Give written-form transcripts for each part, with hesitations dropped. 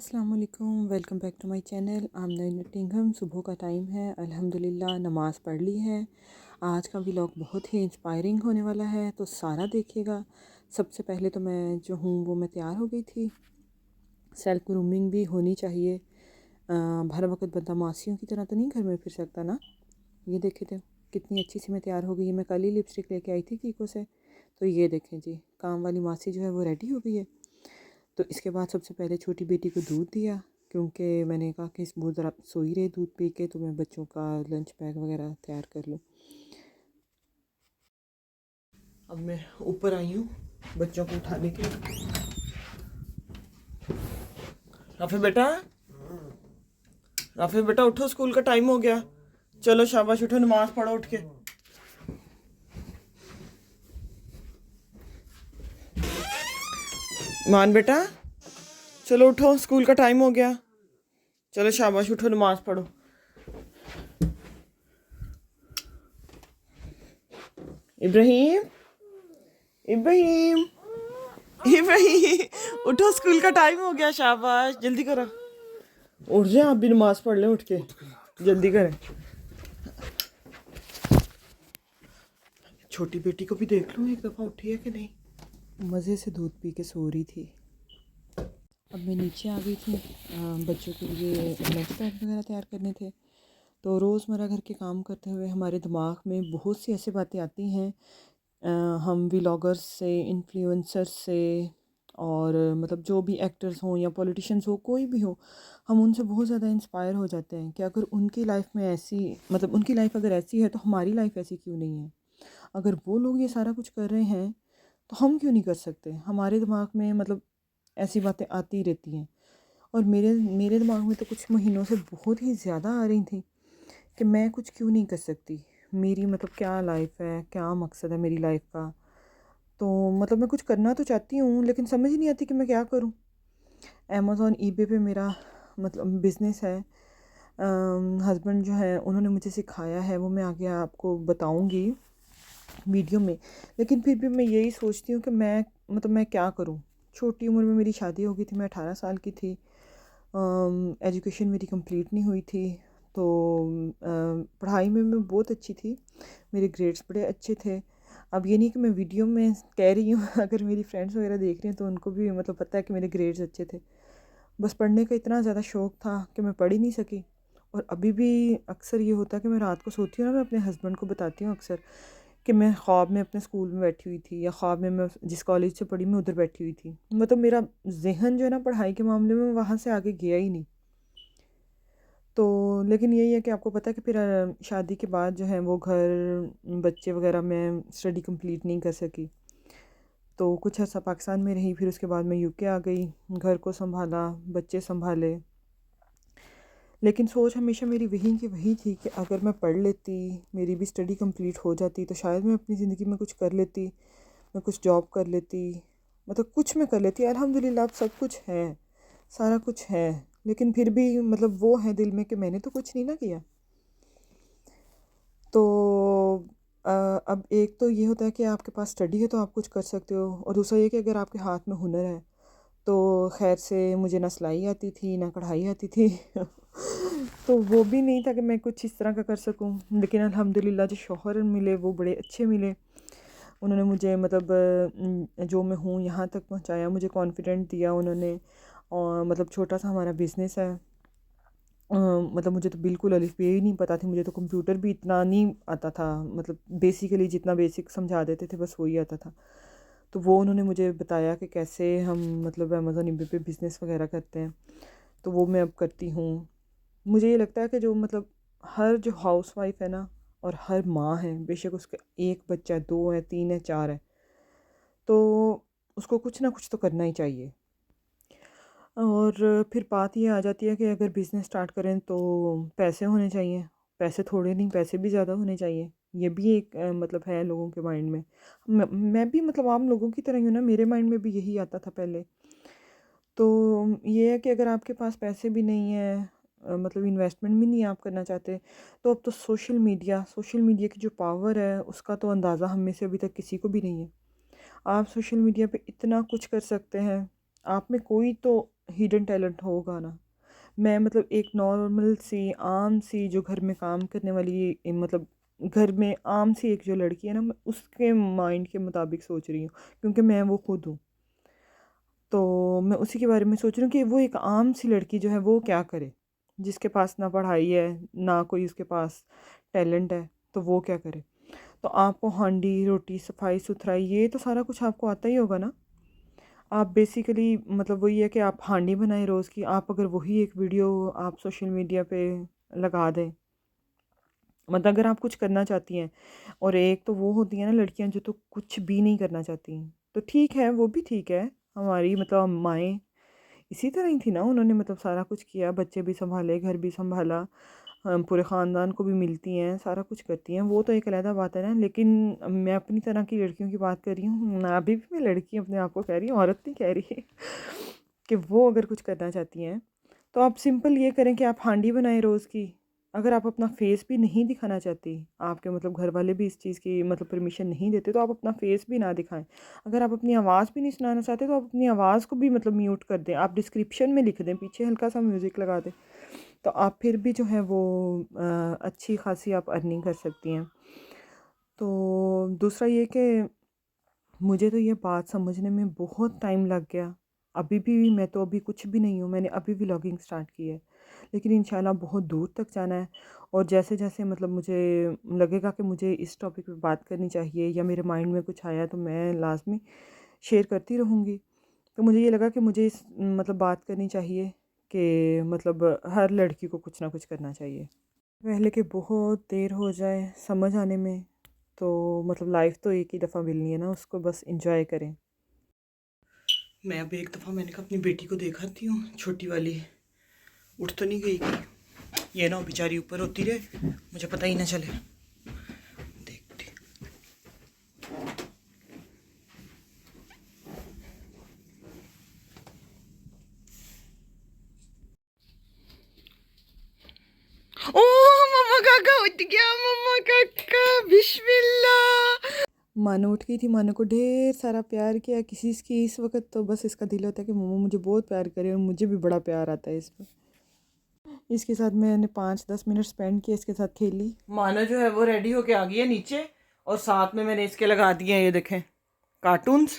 अस्सलाम वालेकुम, welcome back to my channel. Aamna टिंघम। सुबह का टाइम है, अल्हम्दुलिल्लाह नमाज़ पढ़ ली है। आज का व्लॉग बहुत ही इंस्पायरिंग होने वाला है, तो सारा देखिएगा। सबसे पहले तो मैं जो हूँ वो मैं तैयार हो गई थी। सेल्फ ग्रूमिंग भी होनी चाहिए। हर वक्त बंदा मासियों की तरह तो नहीं घर में फिर सकता ना। ये देखे थे कितनी अच्छी सी मैं तैयार हो गई है। मैं कल ही लिपस्टिक लेके आई थी कीको से, तो ये देखें जी, काम वाली मासी जो है वो रेडी हो गई है। तो इसके बाद सबसे पहले छोटी बेटी को दूध दिया, क्योंकि मैंने कहा कि वो ज़रा सो ही रहे दूध पी के, तो मैं बच्चों का लंच पैक वगैरह तैयार कर लूँ। अब मैं ऊपर आई हूँ बच्चों को उठाने के लिए। राफे बेटा उठो, स्कूल का टाइम हो गया। चलो शाबाश, उठो, नमाज पढ़ो उठ के। मान बेटा, चलो उठो, स्कूल का टाइम हो गया। चलो शाबाश, उठो, नमाज पढ़ो। इब्राहिम, इब्राहिम, इब्राहिम, उठो, स्कूल का टाइम हो गया। शाबाश, जल्दी करो, उठ जाए, आप भी नमाज पढ़ लें उठ के, जल्दी करें। छोटी बेटी को भी देख लो एक दफ़ा उठी है कि नहीं। मज़े से दूध पी के सो रही थी। अब मैं नीचे आ गई थी, बच्चों के लिए लंच पैक वगैरह तैयार करने थे। तो रोज़मर्रा घर के काम करते हुए हमारे दिमाग में बहुत सी ऐसी बातें आती हैं। हम व्लॉगर्स से, इन्फ्लुएंसर्स से, और मतलब जो भी एक्टर्स हों या पॉलिटिशियंस हो, कोई भी हो, हम उनसे बहुत ज़्यादा इंस्पायर हो जाते हैं कि अगर उनकी लाइफ में ऐसी, मतलब उनकी लाइफ अगर ऐसी है तो हमारी लाइफ ऐसी क्यों नहीं है। अगर वो लोग ये सारा कुछ कर रहे हैं तो हम क्यों नहीं कर सकते। हमारे दिमाग में मतलब ऐसी बातें आती रहती हैं। और मेरे मेरे दिमाग में तो कुछ महीनों से बहुत ही ज़्यादा आ रही थी कि मैं कुछ क्यों नहीं कर सकती। मेरी मतलब क्या लाइफ है, क्या मकसद है मेरी लाइफ का। तो मतलब मैं कुछ करना तो चाहती हूँ, लेकिन समझ नहीं आती कि मैं क्या करूँ। अमेज़ॉन ईबे पे मेरा मतलब बिज़नेस है। हस्बैंड जो है उन्होंने मुझे सिखाया है, वो मैं आगे आपको बताऊँगी वीडियो में। लेकिन फिर भी मैं यही सोचती हूँ कि मैं मतलब मैं क्या करूँ। छोटी उम्र में मेरी शादी हो गई थी, मैं 18 साल की थी। एजुकेशन मेरी कंप्लीट नहीं हुई थी। तो पढ़ाई में मैं बहुत अच्छी थी, मेरे ग्रेड्स बड़े अच्छे थे। अब ये नहीं कि मैं वीडियो में कह रही हूँ अगर मेरी फ्रेंड्स वगैरह देख रही हैं तो उनको भी मतलब पता है कि मेरे ग्रेड्स अच्छे थे। बस पढ़ने का इतना ज़्यादा शौक़ था कि मैं पढ़ ही नहीं सकी। और अभी भी अक्सर ये होता है कि मैं रात को सोती हूँ ना, मैं अपने हस्बैंड को बताती हूँ अक्सर कि मैं ख्वाब में अपने स्कूल में बैठी हुई थी, या ख्वाब में मैं जिस कॉलेज से पढ़ी मैं उधर बैठी हुई थी। मतलब मेरा ज़हन जो है ना पढ़ाई के मामले में वहाँ से आगे गया ही नहीं। तो लेकिन यही है कि आपको पता है कि फिर शादी के बाद जो है वो घर, बच्चे वगैरह, मैं स्टडी कंप्लीट नहीं कर सकी। तो कुछ अर्सा पाकिस्तान में रही, फिर उसके बाद मैं यूके आ गई, घर को संभाला, बच्चे संभाले। लेकिन सोच हमेशा मेरी वही की वही थी कि अगर मैं पढ़ लेती, मेरी भी स्टडी कंप्लीट हो जाती, तो शायद मैं अपनी ज़िंदगी में कुछ कर लेती, मैं कुछ जॉब कर लेती, मतलब कुछ मैं कर लेती। अल्हम्दुलिल्लाह अब सब कुछ है, सारा कुछ है। लेकिन फिर भी मतलब वो है दिल में कि मैंने तो कुछ नहीं ना किया। तो अब एक तो ये होता है कि आपके पास स्टडी है तो आप कुछ कर सकते हो, और दूसरा ये कि अगर आपके हाथ में हुनर है तो खैर से मुझे ना सिलाई आती थी ना कढ़ाई आती थी तो वो भी नहीं था कि मैं कुछ इस तरह का कर सकूं। लेकिन अल्हम्दुलिल्लाह जो शौहर मिले वो बड़े अच्छे मिले। उन्होंने मुझे मतलब जो मैं हूँ यहाँ तक पहुँचाया, मुझे कॉन्फिडेंट दिया उन्होंने। और मतलब छोटा सा हमारा बिज़नेस है। मतलब मुझे तो बिल्कुल अलिफ बे ही नहीं पता थी, मुझे तो कंप्यूटर भी इतना नहीं आता था। मतलब बेसिकली जितना बेसिक समझा देते थे बस वही आता था। तो वो उन्होंने मुझे बताया कि कैसे हम मतलब अमेज़ॉन ईबे पे बिज़नेस वगैरह करते हैं। तो वो मैं अब करती हूँ। मुझे ये लगता है कि जो मतलब हर जो हाउसवाइफ़ है ना, और हर माँ है, बेशक उसका एक बच्चा है, 2 है, 3 है, 4 है, तो उसको कुछ ना कुछ तो करना ही चाहिए। और फिर बात ये आ जाती है कि अगर बिज़नेस स्टार्ट करें तो पैसे होने चाहिए। पैसे थोड़े नहीं, पैसे भी ज़्यादा होने चाहिए। ये भी एक मतलब है लोगों के माइंड में। मैं भी मतलब आम लोगों की तरह ही हूँ ना, मेरे माइंड में भी यही आता था पहले। तो ये है कि अगर आपके पास पैसे भी नहीं है, मतलब इन्वेस्टमेंट भी नहीं आप करना चाहते, तो अब तो सोशल मीडिया की जो पावर है उसका तो अंदाज़ा हम में से अभी तक किसी को भी नहीं है। आप सोशल मीडिया पे इतना कुछ कर सकते हैं। आप में कोई तो हिडन टैलेंट होगा ना। मैं मतलब एक नॉर्मल सी आम सी जो घर में काम करने वाली मतलब घर में आम सी एक जो लड़की है ना, मैं उसके माइंड के मुताबिक सोच रही हूँ, क्योंकि मैं वो खुद हूँ। तो मैं उसी के बारे में सोच रही हूँ कि वो एक आम सी लड़की जो है वो क्या करे, जिसके पास ना पढ़ाई है ना कोई उसके पास टैलेंट है, तो वो क्या करे। तो आपको हांडी रोटी सफाई सुथराई ये तो सारा कुछ आपको आता ही होगा ना। आप बेसिकली मतलब वही है कि आप हांडी बनाएं रोज़ की, आप अगर वही एक वीडियो आप सोशल मीडिया पे लगा दें, मतलब अगर आप कुछ करना चाहती हैं। और एक तो वो होती है ना लड़कियां जो तो कुछ भी नहीं करना चाहती, तो ठीक है वो भी ठीक है। हमारी मतलब माएँ इसी तरह ही थी ना, उन्होंने मतलब सारा कुछ किया, बच्चे भी सँभाले, घर भी सँभाला, पूरे ख़ानदान को भी मिलती हैं, सारा कुछ करती हैं, वो तो एक अलग बात है ना। लेकिन मैं अपनी तरह की लड़कियों की बात कर रही हूँ, मैं अभी भी मैं लड़की अपने आप को कह रही हूँ, औरत नहीं कह रही कि वो अगर कुछ करना चाहती हैं तो आप सिंपल ये करें कि आप हांडी बनाएं रोज़ की। अगर आप अपना फेस भी नहीं दिखाना चाहती, आपके मतलब घर वाले भी इस चीज़ की मतलब परमिशन नहीं देते, तो आप अपना फेस भी ना दिखाएं। अगर आप अपनी आवाज़ भी नहीं सुनाना चाहते तो आप अपनी आवाज़ को भी मतलब म्यूट कर दें, आप डिस्क्रिप्शन में लिख दें, पीछे हल्का सा म्यूज़िक लगा दें, तो आप फिर भी जो है वो अच्छी खासी आप अर्निंग कर सकती हैं। तो दूसरा ये कि मुझे तो ये बात समझने में बहुत टाइम लग गया। अभी भी मैं तो अभी कुछ भी नहीं हूँ, मैंने अभी व्लॉगिंग स्टार्ट की है, लेकिन इंशाल्लाह बहुत दूर तक जाना है। और जैसे-जैसे मतलब मुझे लगेगा कि मुझे इस टॉपिक पे बात करनी चाहिए या मेरे माइंड में कुछ आया तो मैं लाज़मी शेयर करती रहूँगी। तो मुझे ये लगा कि मुझे इस मतलब बात करनी चाहिए कि मतलब हर लड़की को कुछ ना कुछ करना चाहिए। पहले कि बहुत देर हो जाए समझ आने में, तो मतलब लाइफ तो एक ही दफ़ा मिलनी है ना, उसको बस एंजॉय करें। मैं अब एक दफ़ा मैंने कहा अपनी बेटी को देखा थी हूँ, छोटी वाली उठ तो नहीं गई कि ये ना बेचारी ऊपर होती रहे, मुझे पता ही ना चले। देखते ओ मम्मा काका उठ गया, मम्मा काका बिस्मिल्लाह। मानो उठ गई थी, मानो को ढेर सारा प्यार किया किसी की इस वक्त, तो बस इसका दिल होता है कि मम्मा मुझे बहुत प्यार करे, और मुझे भी बड़ा प्यार आता है इस पर। इसके साथ मैंने 5-10 मिनट स्पेंड किए, इसके साथ खेली। मानो जो है वो रेडी होके आ गई है नीचे, और साथ में मैंने इसके लगा दिए हैं ये देखें कार्टून्स।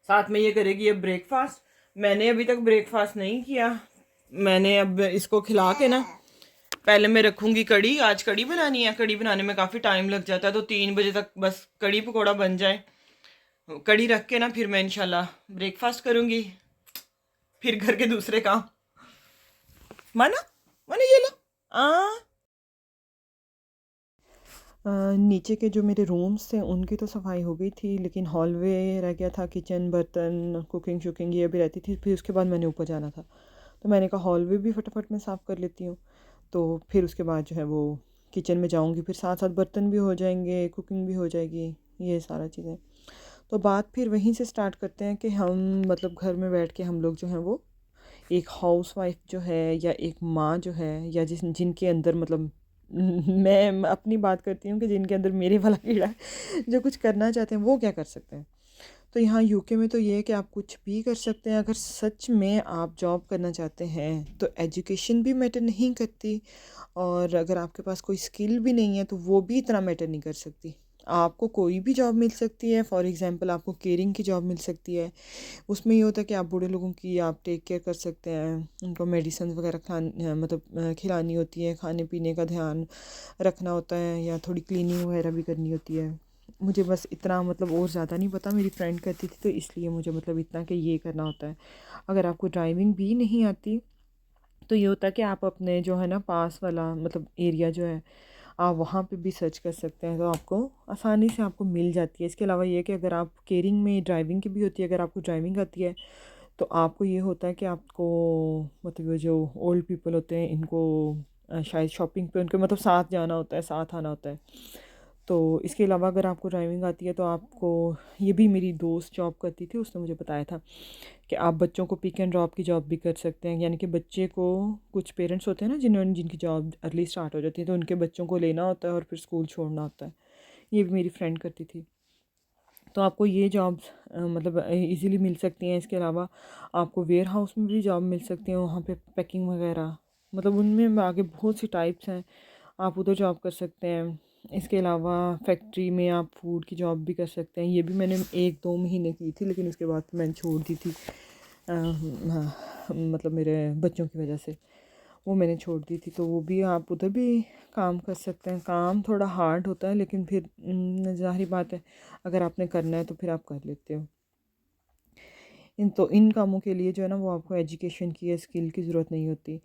साथ में ये करेगी ये ब्रेकफास्ट। मैंने अभी तक ब्रेकफास्ट नहीं किया। मैंने अब इसको खिला के ना पहले मैं रखूंगी कड़ी। आज कड़ी बनानी है, कड़ी बनाने में काफ़ी टाइम लग जाता है, तो 3 बजे तक बस कड़ी पकौड़ा बन जाए, कड़ी रख के ना फिर मैं इंशाल्लाह ब्रेकफास्ट करूंगी, फिर घर के दूसरे काम। माना माना ये लो। नीचे के जो मेरे रूम्स थे उनकी तो सफाई हो गई थी, लेकिन हॉलवे रह गया था, किचन बर्तन कुकिंग शुकिंग ये भी रहती थी। फिर उसके बाद मैंने ऊपर जाना था, तो मैंने कहा हॉलवे भी फटाफट मैं साफ़ कर लेती हूँ, तो फिर उसके बाद जो है वो किचन में जाऊँगी, फिर साथ साथ बर्तन भी हो जाएंगे, कुकिंग भी हो जाएगी, ये सारा चीज़ें। तो बात फिर वहीं से स्टार्ट करते हैं कि हम मतलब घर में बैठ के हम लोग जो हैं वो एक हाउसवाइफ जो है या एक माँ जो है, या जिनके अंदर मतलब मैं अपनी बात करती हूँ कि जिनके अंदर मेरे वाला कीड़ा है, जो कुछ करना चाहते हैं वो क्या कर सकते हैं। तो यहाँ यूके में तो ये है कि आप कुछ भी कर सकते हैं। अगर सच में आप जॉब करना चाहते हैं तो एजुकेशन भी मैटर नहीं करती, और अगर आपके पास कोई स्किल भी नहीं है तो वो भी इतना मैटर नहीं कर सकती। आपको कोई भी जॉब मिल सकती है, फॉर एग्ज़ाम्पल आपको केयरिंग की जॉब मिल सकती है। उसमें ये होता है कि आप बूढ़े लोगों की आप टेक केयर कर सकते हैं, उनको मेडिसिन वगैरह मतलब खिलानी होती है, खाने पीने का ध्यान रखना होता है, या थोड़ी क्लीनिंग वगैरह भी करनी होती है। मुझे बस इतना मतलब और ज़्यादा नहीं पता, मेरी फ्रेंड करती थी तो इसलिए मुझे मतलब इतना कि ये करना होता है। अगर आपको ड्राइविंग भी नहीं आती तो ये होता है कि आप अपने जो है ना पास वाला मतलब एरिया जो है आप वहाँ पे भी सर्च कर सकते हैं, तो आपको आसानी से आपको मिल जाती है। इसके अलावा ये कि अगर आप केयरिंग में ड्राइविंग की भी होती है, अगर आपको ड्राइविंग आती है तो आपको ये होता है कि आपको मतलब ये जो ओल्ड पीपल होते हैं इनको शायद शॉपिंग पे उनके मतलब साथ जाना होता है, साथ आना होता है। तो इसके अलावा अगर आपको ड्राइविंग आती है तो आपको, ये भी मेरी दोस्त जॉब करती थी, उसने मुझे बताया था कि आप बच्चों को पिक एंड ड्रॉप की जॉब भी कर सकते हैं। यानी कि बच्चे को, कुछ पेरेंट्स होते हैं ना जिनकी जॉब अर्ली स्टार्ट हो जाती है, तो उनके बच्चों को लेना होता है और फिर स्कूल छोड़ना होता है। ये भी मेरी फ्रेंड करती थी। तो आपको ये जॉब्स मतलब इजीली मिल सकती हैं। इसके अलावा आपको वेयर हाउस में भी जॉब मिल सकती है, वहाँ पे पैकिंग वगैरह, मतलब उनमें आगे बहुत सी टाइप्स हैं, आप उधर जॉब कर सकते हैं। इसके अलावा फैक्ट्री में आप फूड की जॉब भी कर सकते हैं। ये भी मैंने 1-2 महीने की थी, लेकिन उसके बाद मैंने छोड़ दी थी, हाँ, मतलब मेरे बच्चों की वजह से वो मैंने छोड़ दी थी। तो वो भी आप उधर भी काम कर सकते हैं। काम थोड़ा हार्ड होता है, लेकिन फिर ज़ाहिर बात है अगर आपने करना है तो फिर आप कर लेते हो। इन कामों के लिए जो है ना, वो आपको एजुकेशन की या स्किल की ज़रूरत नहीं होती।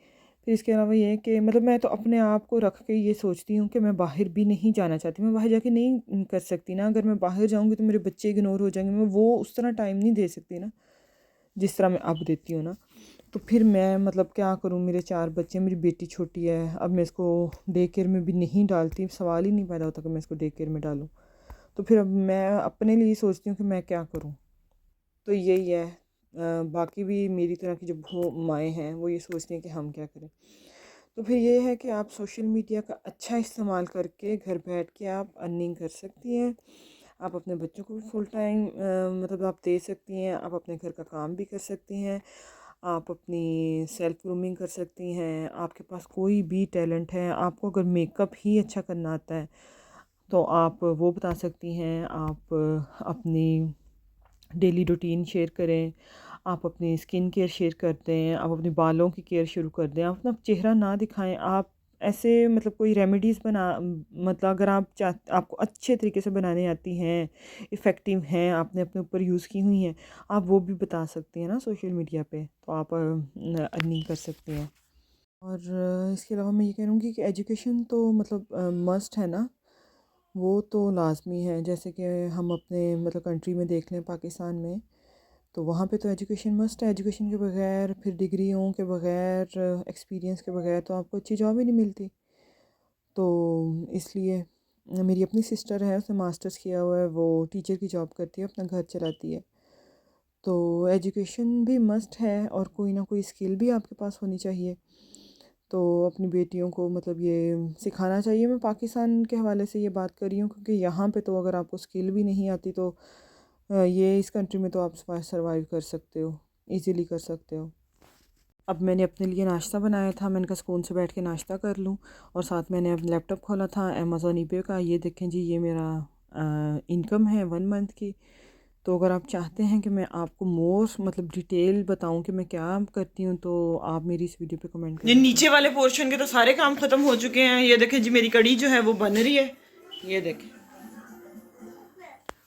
फिर इसके अलावा ये है कि मतलब मैं तो अपने आप को रख के ये सोचती हूँ कि मैं बाहर भी नहीं जाना चाहती, मैं बाहर जाके नहीं कर सकती ना। अगर मैं बाहर जाऊँगी तो मेरे बच्चे इग्नोर हो जाएंगे, मैं वो उस तरह टाइम नहीं दे सकती ना जिस तरह मैं अब देती हूँ ना। तो फिर मैं मतलब क्या करूँ, मेरे 4 बच्चे, मेरी बेटी छोटी है, अब मैं इसको डे केयर में भी नहीं डालती, सवाल ही नहीं पैदा होता कि मैं इसको डे केयर में डालूँ। तो फिर अब मैं अपने लिए सोचती हूँ कि मैं क्या करूँ। तो यही है। बाकी भी मेरी तरह की जो माएँ हैं वो ये सोचती हैं कि हम क्या करें। तो फिर ये है कि आप सोशल मीडिया का अच्छा इस्तेमाल करके घर बैठ के आप अर्निंग कर सकती हैं। आप अपने बच्चों को भी फुल टाइम मतलब आप दे सकती हैं, आप अपने घर का काम भी कर सकती हैं, आप अपनी सेल्फ ग्रूमिंग कर सकती हैं। आपके पास कोई भी टैलेंट है, आपको अगर मेकअप ही अच्छा करना आता है तो आप वो बता सकती हैं। आप अपनी डेली रूटीन शेयर करें, आप अपनी स्किन केयर शेयर कर दें, आप अपने बालों की केयर शुरू कर दें। आप अपना चेहरा ना दिखाएं, आप ऐसे मतलब कोई रेमेडीज़ बना, मतलब अगर आपको अच्छे तरीके से बनाने आती हैं, इफ़ेक्टिव हैं, आपने अपने ऊपर यूज़ की हुई हैं, आप वो भी बता सकती हैं ना सोशल मीडिया पे, तो आप अर्निंग कर सकती हैं। और इसके अलावा मैं ये कह लूँगी कि एजुकेशन तो मतलब मस्ट है ना, वो तो लाज़मी है। जैसे कि हम अपने मतलब कंट्री में देख लें, पाकिस्तान में, तो वहाँ पे तो एजुकेशन मस्ट है। एजुकेशन के बगैर, फिर डिग्रियों के बगैर, एक्सपीरियंस के बगैर तो आपको अच्छी जॉब ही नहीं मिलती। तो इसलिए मेरी अपनी सिस्टर है, उसने मास्टर्स किया हुआ है, वो टीचर की जॉब करती है, अपना घर चलाती है। तो एजुकेशन भी मस्ट है, और कोई ना कोई स्किल भी आपके पास होनी चाहिए। तो अपनी बेटियों को मतलब ये सिखाना चाहिए। मैं पाकिस्तान के हवाले से ये बात कर रही हूँ, क्योंकि यहाँ पे तो अगर आपको स्किल भी नहीं आती तो ये इस कंट्री में तो आप सर्वाइव कर सकते हो, इजीली कर सकते हो। अब मैंने अपने लिए नाश्ता बनाया था, मैंने कहा सुकून से बैठ के नाश्ता कर लूँ, और साथ मैंने अब लैपटॉप खोला था अमेज़ॉन ईबे का। ये देखें जी, ये मेरा इनकम है 1 मंथ की। तो अगर आप चाहते हैं कि मैं आपको मोर मतलब डिटेल बताऊं कि मैं क्या करती हूँ, तो आप मेरी इस वीडियो पे कमेंट करें। नीचे वाले पोर्शन के तो सारे काम खत्म हो चुके हैं। ये देखें जी, मेरी कड़ी जो है वो बन रही है, ये देखें।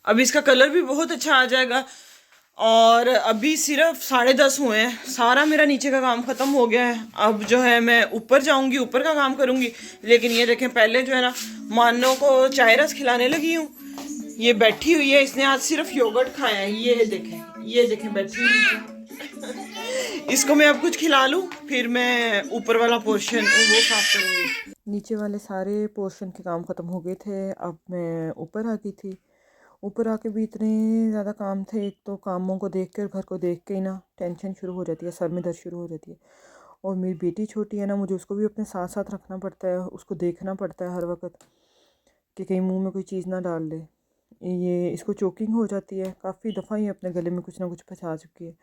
अब इसका कलर भी बहुत अच्छा आ जाएगा, और अभी सिर्फ 10:30 हुए हैं, सारा मेरा नीचे का काम खत्म हो गया है। अब जो है मैं ऊपर जाऊंगी, ऊपर का काम करूंगी। लेकिन ये देखें, पहले जो है ना, मानो को चाय रस खिलाने लगी हूँ। ये बैठी हुई है, इसने आज सिर्फ योगर्ट खाया है। ये देखें बैठी हुई है। इसको मैं अब कुछ खिला लूँ, फिर मैं ऊपर वाला पोर्शन वो साफ करूँगी। नीचे वाले सारे पोर्शन के काम ख़त्म हो गए थे, अब मैं ऊपर आ गई थी। ऊपर आके भी इतने ज़्यादा काम थे, एक तो कामों को देख कर, घर को देख के ही ना टेंशन शुरू हो जाती है, सर में दर्द शुरू हो जाती है। और मेरी बेटी छोटी है ना, मुझे उसको भी अपने साथ साथ रखना पड़ता है, उसको देखना पड़ता है हर वक्त कि कहीं मुंह में कोई चीज़ ना डाल ले। ये इसको चोकिंग हो जाती है, काफ़ी दफ़ा ही अपने गले में कुछ ना कुछ फंसा चुकी है।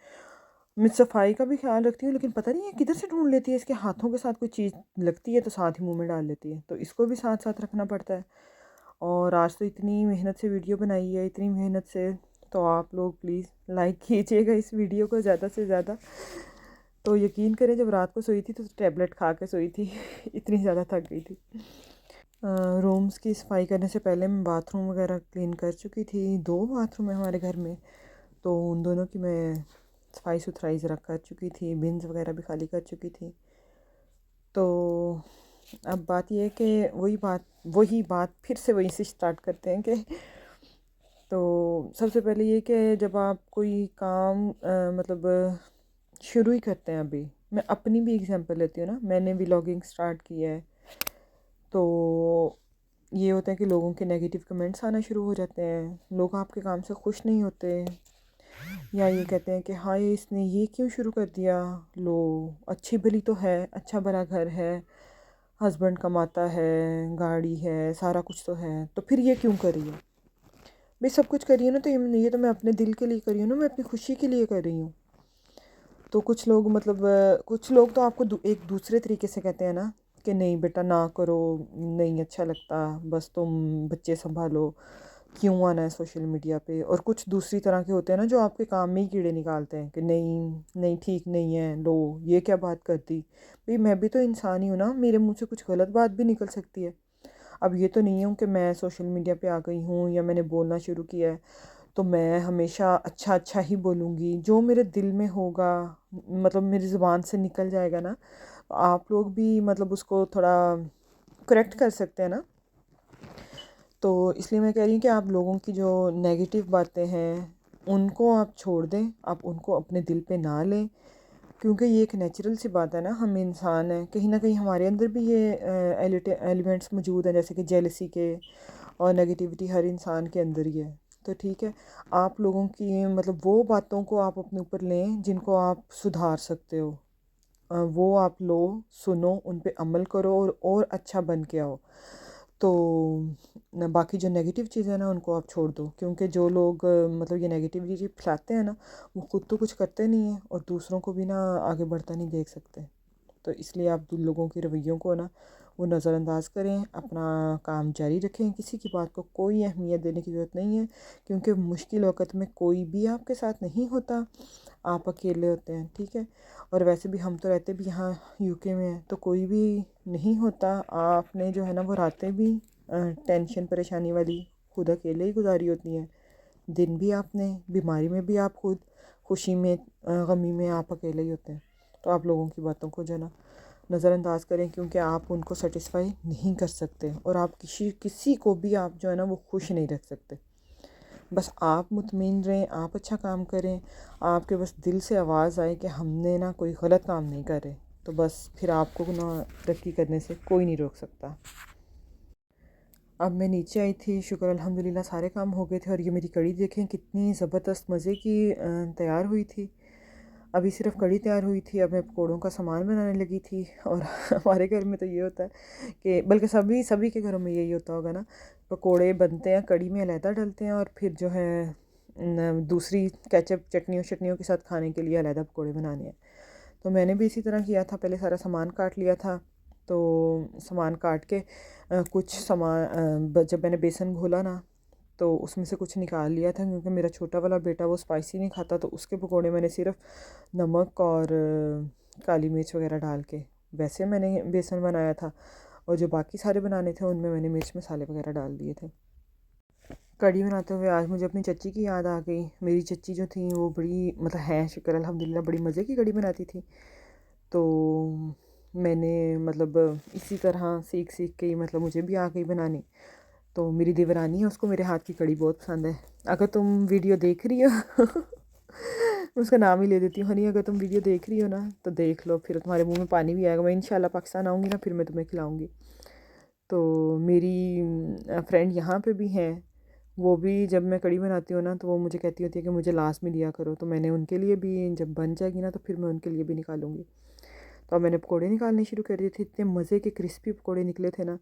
मैं सफाई का भी ख्याल रखती हूँ, लेकिन पता नहीं है किधर से ढूंढ लेती है, इसके हाथों के साथ कोई चीज़ लगती है तो साथ ही मुंह में डाल लेती है, तो इसको भी साथ साथ रखना पड़ता है। और आज तो इतनी मेहनत से वीडियो बनाई है, इतनी मेहनत से, तो आप लोग प्लीज़ लाइक कीजिएगा इस वीडियो को ज़्यादा से ज़्यादा। तो यकीन करें, जब रात को सोई थी तो टैबलेट खा के सोई थी। इतनी ज़्यादा थक गई थी। रूम्स की सफाई करने से पहले मैं बाथरूम वगैरह क्लीन कर चुकी थी। 2 बाथरूम है हमारे घर में, तो उन दोनों की मैं सफाई सुथराई ज़रा कर चुकी थी, बिन्स वगैरह भी खाली कर चुकी थी। तो अब बात यह है कि वही बात फिर से वहीं से स्टार्ट करते हैं कि तो सबसे पहले ये कि जब आप कोई काम मतलब शुरू ही करते हैं, अभी मैं अपनी भी एग्जांपल लेती हूँ ना, मैंने व्लॉगिंग स्टार्ट किया है, तो ये होता है कि लोगों के नेगेटिव कमेंट्स आना शुरू हो जाते हैं, लोग आपके काम से खुश नहीं होते, या ये कहते हैं कि हाँ, ये इसने ये क्यों शुरू कर दिया, लो अच्छी भली तो है, अच्छा भला घर है, हस्बैंड कमाता है, गाड़ी है, सारा कुछ तो है, तो फिर ये क्यों कर रही है। भाई सब कुछ कर रही हूँ ना, तो ये तो मैं अपने दिल के लिए कर रही हूँ ना, मैं अपनी खुशी के लिए कर रही हूँ। तो कुछ लोग मतलब कुछ लोग तो आपको एक दूसरे तरीके से कहते हैं ना कि नहीं बेटा ना करो, नहीं अच्छा लगता, बस तुम बच्चे संभालो, क्यों आना है सोशल मीडिया पे। और कुछ दूसरी तरह के होते हैं ना जो आपके काम में ही कीड़े निकालते हैं कि नहीं नहीं ठीक नहीं है, लो ये क्या बात करती। भाई मैं भी तो इंसान ही हूँ ना, मेरे मुंह से कुछ गलत बात भी निकल सकती है। अब ये तो नहीं हूँ कि मैं सोशल मीडिया पे आ गई हूँ या मैंने बोलना शुरू किया है तो मैं हमेशा अच्छा अच्छा ही बोलूँगी, जो मेरे दिल में होगा मतलब मेरी ज़ुबान से निकल जाएगा ना, आप लोग भी मतलब उसको थोड़ा करेक्ट कर सकते हैं ना। तो इसलिए मैं कह रही हूँ कि आप लोगों की जो नेगेटिव बातें हैं उनको आप छोड़ दें, आप उनको अपने दिल पे ना लें, क्योंकि ये एक नेचुरल सी बात है ना, हम इंसान हैं, कहीं ना कहीं हमारे अंदर भी ये एलिमेंट्स मौजूद हैं, जैसे कि जेलसी के और नेगेटिविटी हर इंसान के अंदर ही है। तो ठीक है, आप लोगों की मतलब वो बातों को आप अपने ऊपर लें जिनको आप सुधार सकते हो, वो आप लो, सुनो, उन पे अमल करो और अच्छा बन के आओ। तो न बाकी जो नेगेटिव चीज़ें हैं ना उनको आप छोड़ दो, क्योंकि जो लोग मतलब ये नेगेटिविटी फैलाते हैं ना वो खुद तो कुछ करते नहीं हैं और दूसरों को भी ना आगे बढ़ता नहीं देख सकते। तो इसलिए आप लोगों के रवैयों को ना वो नज़रअंदाज करें, अपना काम जारी रखें, किसी की बात को कोई अहमियत देने की ज़रूरत नहीं है, क्योंकि मुश्किल वक़्त में कोई भी आपके साथ नहीं होता, आप अकेले होते हैं, ठीक है। और वैसे भी हम तो रहते भी यहाँ यूके में हैं, तो कोई भी नहीं होता। आपने जो है ना वो रातें भी टेंशन परेशानी वाली खुद अकेले ही गुजारी होती हैं, दिन भी आपने, बीमारी में भी आप खुद, खुशी में गमी में आप अकेले ही होते हैं। तो आप लोगों की बातों को जो है ना नज़रअंदाज करें, क्योंकि आप उनको सेटिस्फाई नहीं कर सकते और आप किसी किसी को भी आप जो है ना वो खुश नहीं रख सकते। बस आप मुतमिन रहें, आप अच्छा काम करें, आपके बस दिल से आवाज़ आए कि हमने ना कोई गलत काम नहीं करे, तो बस फिर आपको ना तरक्की करने से कोई नहीं रोक सकता। अब मैं नीचे आई थी, शुक्र अल्हम्दुलिल्लाह सारे काम हो गए थे, और ये मेरी कड़ी देखें कितनी ज़बरदस्त मज़े की तैयार हुई थी। अभी सिर्फ कड़ी तैयार हुई थी, अब मैं पकौड़ों का सामान बनाने लगी थी। और हमारे घर में तो ये होता है कि बल्कि सभी सभी के घरों में यही होता होगा ना, पकौड़े बनते हैं कड़ी में अलहदा डलते हैं, और फिर जो है दूसरी केचप चटनियों शटनियों के साथ खाने के लिए अलहदा पकौड़े बनाने हैं। तो मैंने भी इसी तरह किया था, पहले सारा सामान काट लिया था। तो सामान काट के कुछ सामान जब मैंने बेसन घोला ना तो उसमें से कुछ निकाल लिया था, क्योंकि मेरा छोटा वाला बेटा वो स्पाइसी नहीं खाता, तो उसके पकौड़े मैंने सिर्फ नमक और काली मिर्च वगैरह डाल के वैसे मैंने बेसन बनाया था, और जो बाकी सारे बनाने थे उनमें मैंने मिर्च मसाले वगैरह डाल दिए थे। कढ़ी बनाते हुए आज मुझे अपनी चच्ची की याद आ गई। मेरी चच्ची जो थी वो बड़ी मतलब है शुक्र अल्हम्दुलिल्लाह बड़ी मज़े की कढ़ी बनाती थी। तो मैंने मतलब इसी तरह सीख सीख के ही मतलब मुझे भी आ गई बनानी। तो मेरी देवरानी है, उसको मेरे हाथ की कड़ी बहुत पसंद है। अगर तुम वीडियो देख रही हो मैं उसका नाम ही ले देती हूँ हनी, अगर तुम वीडियो देख रही हो ना तो देख लो, फिर तुम्हारे मुंह में पानी भी आएगा। मैं इंशाल्लाह पाकिस्तान आऊँगी ना फिर मैं तुम्हें खिलाऊँगी। तो मेरी फ्रेंड यहाँ पे भी हैं, वो भी जब मैं कड़ी बनाती हूँ ना तो वो मुझे कहती होती है कि मुझे लास्ट में दिया करो, तो मैंने उनके लिए भी जब बन जाएगी ना तो फिर मैं उनके लिए भी निकालूंगी। तो अब मैंने पकौड़े निकालने शुरू कर दिए थे, इतने मज़े के क्रिस्पी पकौड़े निकले थे ना,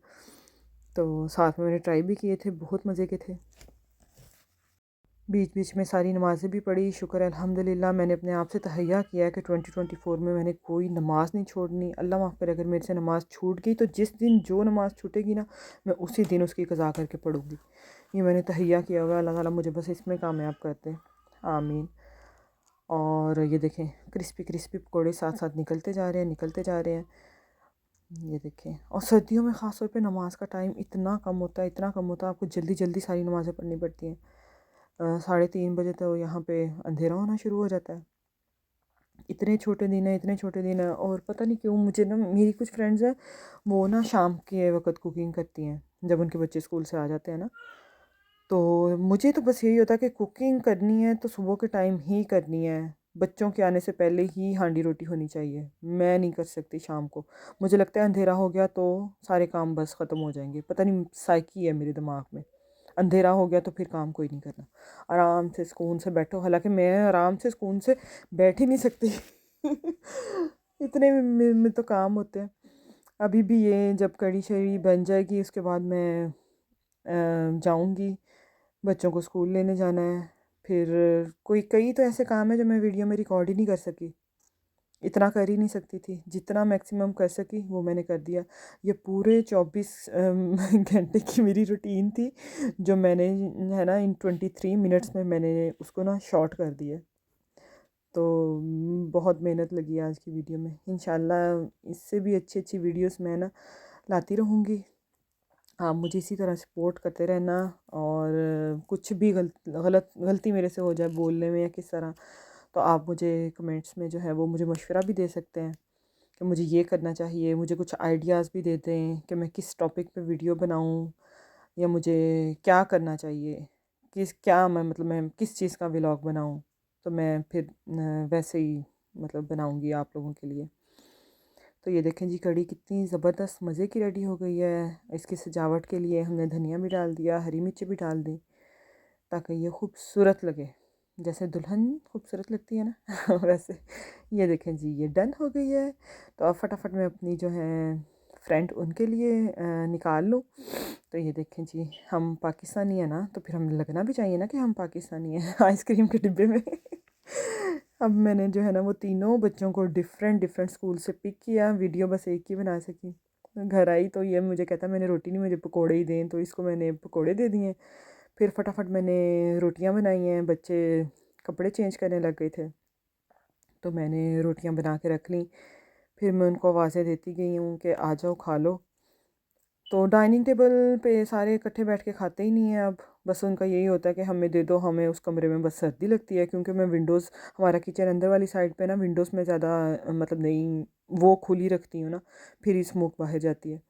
तो साथ में मैंने ट्राई भी किए थे, बहुत मज़े के थे। बीच बीच में सारी नमाज़ें भी पढ़ी, शुक्र अल्हम्दुलिल्लाह मैंने अपने आप से तहैया किया है कि 2024 में मैंने कोई नमाज़ नहीं छोड़नी। अल्लाह माफ़ करे अगर मेरे से नमाज़ छूट गई तो जिस दिन जो नमाज़ छूटेगी ना मैं उसी दिन उसकी कज़ा करके पढ़ूँगी। ये मैंने तहैया किया हुआ है, अल्लाह ताला मुझे बस इसमें कामयाब करते, आमीन। और ये देखें क्रिस्पी क्रिस्पी पकौड़े साथ साथ निकलते जा रहे हैं, निकलते जा रहे हैं। ये देखें, और सर्दियों में ख़ास तौर पे नमाज का टाइम इतना कम होता है, इतना कम होता है, आपको जल्दी जल्दी सारी नमाज़ें पढ़नी पड़ती हैं। 3:30 बजे तो यहाँ पे अंधेरा होना शुरू हो जाता है। इतने छोटे दिन हैं, इतने छोटे दिन हैं, और पता नहीं क्यों मुझे ना मेरी कुछ फ्रेंड्स हैं वो ना शाम के वक़्त कुकिंग करती हैं जब उनके बच्चे स्कूल से आ जाते हैं ना। तो मुझे तो बस यही होता है कि कुकिंग करनी है तो सुबह के टाइम ही करनी है, बच्चों के आने से पहले ही हांडी रोटी होनी चाहिए। मैं नहीं कर सकती शाम को, मुझे लगता है अंधेरा हो गया तो सारे काम बस ख़त्म हो जाएंगे, पता नहीं साइकी है मेरे दिमाग में। अंधेरा हो गया तो फिर काम कोई नहीं करना, आराम से सुकून से बैठो, हालांकि मैं आराम से सुकून से बैठ ही नहीं सकती इतने में तो काम होते हैं। अभी भी ये जब कड़ी शड़ी बन जाएगी उसके बाद मैं जाऊंगी बच्चों को स्कूल लेने जाना है। फिर कई तो ऐसे काम है जो मैं वीडियो में रिकॉर्ड ही नहीं कर सकी, इतना कर ही नहीं सकती थी। जितना मैक्सिमम कर सकी वो मैंने कर दिया। ये पूरे 24 घंटे की मेरी रूटीन थी, जो मैंने है ना इन 23 मिनट्स में मैंने उसको ना शॉर्ट कर दिया। तो बहुत मेहनत लगी आज की वीडियो में। इंशाल्लाह इससे भी अच्छी अच्छी वीडियोस मैं ना लाती रहूँगी। आप मुझे इसी तरह सपोर्ट करते रहना, और कुछ भी गलती मेरे से हो जाए बोलने में या किस तरह, तो आप मुझे कमेंट्स में जो है वो मुझे मशवरा भी दे सकते हैं कि मुझे ये करना चाहिए। मुझे कुछ आइडियाज़ भी दे दें कि मैं किस टॉपिक पे वीडियो बनाऊं, या मुझे क्या करना चाहिए, मैं किस चीज़ का व्लॉग बनाऊं। तो मैं फिर वैसे ही मतलब बनाऊंगी आप लोगों के लिए। तो ये देखें जी, कढ़ी कितनी ज़बरदस्त मज़े की रेडी हो गई है। इसकी सजावट के लिए हमने धनिया भी डाल दिया, हरी मिर्ची भी डाल दी, ताकि ये खूबसूरत लगे, जैसे दुल्हन खूबसूरत लगती है ना वैसे। ये देखें जी, ये डन हो गई है। तो अब फटाफट मैं अपनी जो है फ्रेंड उनके लिए निकाल लूँ। तो ये देखें जी, हम पाकिस्तानी है ना, तो फिर हमें लगना भी चाहिए ना कि हम पाकिस्तानी हैं आइसक्रीम के डिब्बे में अब मैंने जो है ना वो तीनों बच्चों को डिफरेंट डिफरेंट स्कूल से पिक किया। वीडियो बस एक ही बना सकी। घर आई तो ये मुझे कहता मैंने रोटी नहीं, मुझे पकोड़े ही दें, तो इसको मैंने पकोड़े दे दिए। फिर फटाफट मैंने रोटियां बनाई हैं। बच्चे कपड़े चेंज करने लग गए थे, तो मैंने रोटियां बना के रख ली। फिर मैं उनको आवाज़ें देती गई हूँ कि आ जाओ खा लो। तो डाइनिंग टेबल पे सारे इकट्ठे बैठ के खाते ही नहीं हैं अब। बस उनका यही होता है कि हमें दे दो, हमें उस कमरे में बस सर्दी लगती है, क्योंकि मैं विंडोज़, हमारा किचन अंदर वाली साइड पे ना विंडोज़ में ज़्यादा मतलब नहीं वो खुली रखती हूँ ना, फिर ही स्मोक बाहर जाती है।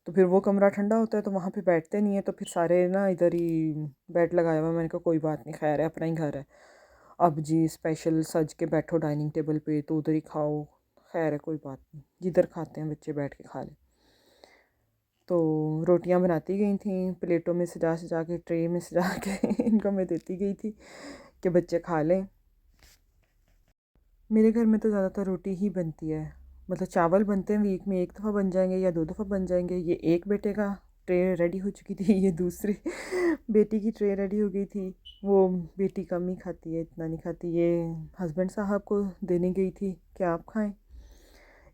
तो फिर वो कमरा ठंडा होता है, तो वहाँ पे बैठते नहीं है, तो फिर सारे ना इधर ही बेड लगाया हुआ है। मैंने कहा कोई बात नहीं, खैर है, अपना ही घर है। अब जी स्पेशल सज के बैठो डाइनिंग टेबल पे तो उधर ही खाओ, खैर है, कोई बात नहीं, जिधर खाते हैं बच्चे बैठ के खा लें। तो रोटियां बनाती गई थी, प्लेटों में सजा सजा के, ट्रे में सजा के इनको मैं देती गई थी कि बच्चे खा लें। मेरे घर में तो ज़्यादातर रोटी ही बनती है। मतलब चावल बनते हैं वीक में एक दफ़ा बन जाएंगे या 2 दफ़ा बन जाएंगे। ये एक बेटे का ट्रे रेडी हो चुकी थी, ये दूसरी बेटी की ट्रे रेडी हो गई थी। वो बेटी कम ही खाती है, इतना नहीं खाती। ये हस्बैंड साहब को देने गई थी कि आप खाएं।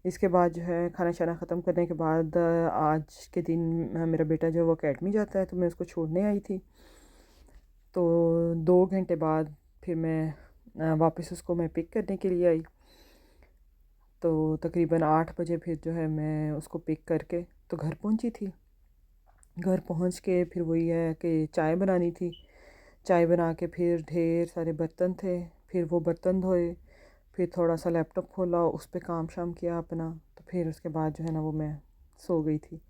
इसके बाद जो है खाना शाना ख़त्म करने के बाद आज के दिन मेरा बेटा जो वो अकेडमी जाता है, तो मैं उसको छोड़ने आई थी। तो 2 घंटे बाद फिर मैं वापस उसको मैं पिक करने के लिए आई। तो तकरीबन 8 बजे फिर जो है मैं उसको पिक करके तो घर पहुंची थी। घर पहुंच के फिर वही है कि चाय बनानी थी। चाय बना के फिर ढेर सारे बर्तन थे, फिर वो बर्तन धोए। फिर थोड़ा सा लैपटॉप खोला, उस पे काम शाम किया अपना। तो फिर उसके बाद जो है ना वो मैं सो गई थी।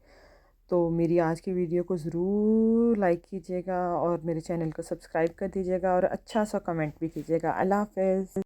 तो मेरी आज की वीडियो को ज़रूर लाइक कीजिएगा, और मेरे चैनल को सब्सक्राइब कर दीजिएगा, और अच्छा सा कमेंट भी कीजिएगा। अल्लाह हाफ़िज़।